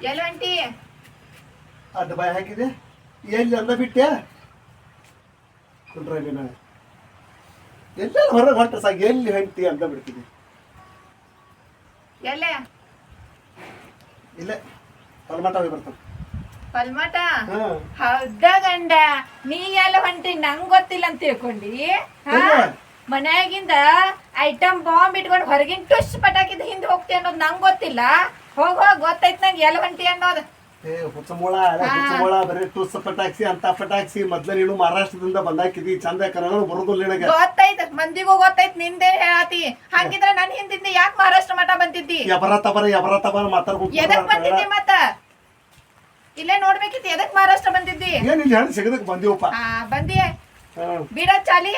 ಎಲ್ಲಿ ಹೊಂಟಿ? ಅಡ್ಡ ಬಾಯಿ ಹಾಕಿದೆ ಎಲ್ಲಿ ಅಂದ ಬಿಟ್ಟೆ ಕುಂಡ್ರ ನೀನು ಎಲ್ಲ ಹೊರಗೆ ಹೊಂಟ ಸಾಗ ಎಲ್ಲಿ ಹೊಂಟಿ ಅಂದ ಬಿಡ್ತೀನಿ. ಎಲ್ಲೇ? ಇಲ್ಲೇ ಪಲ್ಮಟ ಹೋಗಿ ಬರ್ತಾನೆ. ಪಲ್ಮಟ? ಹೌದ ಗಂಡ, ನೀ ಎಲ್ಲ ಹೊಂಟಿ ನಂಗ್ ಗೊತ್ತಿಲ್ಲ ಅಂತ ತಿಳ್ಕೊಂಡಿ? ಮನ್ಯಾಗಿಂದ ಐಟಮ್ ಬಾಂಬ್ ಇಟ್ಕೊಂಡು ಹೊರಗಿನ ಟುಶ್ ಪಟಾಕಿದ ಹಿಂದೆ ಹೋಗ್ತಿ ಅನ್ನೋದು ನಂಗ್ ಗೊತ್ತಿಲ್ಲ. ಹೋಗ್ ಗೊತ್ತೈತ್ ನಂಗೆ ಎಲ್ಲ ಹೊಂಟಿ ಅನ್ನೋದು. ಹುಚ್ಚಮೂಳ ಬರೀ ಟುಸ್ ಪಟಾಕ್ಸಿ ಅಂತ ಪಟಾಕ್ಸಿ ಮೊದ್ಲ ನೀನು ಮಹಾರಾಷ್ಟ್ರದಿಂದ ಬಂದಾಕಿದಿ ಚಂದ ಕನ್ನಡ ಬರೋದಿಲ್ಲ ನಿನಗೆ. ಗೊತ್ತೈತ್, ಮಂದಿಗೂ ಗೊತ್ತೈತ್, ನಿಂದೆ ಹೇಳತಿ. ಹಂಗಿದ್ರ ನನ್ ಹಿಂದಿಂದ ಯಾಕೆ ಮಹಾರಾಷ್ಟ್ರ ಮಠ ಬಂದಿದ್ದಿ? ಎಬರ ತಬರ ಮಾತಾಡ್ಕೊಂಡು ಎದಕ್ ಬಂದಿದ್ದಿ ಮತ್ತ? ಇಲ್ಲೇ ನೋಡ್ಬೇಕಿತ್ತು, ಎದಕ್ ಮಹಾರಾಷ್ಟ್ರ ಬಂದಿದ್ದಿ? ಏನಿಲ್ಲ ಹೇಳಿ ಸಿಗದಕ್ ಬಂದಿವಪ್ಪ. ಬಂದಿ ಬಿಡ ಚಾಲಿ.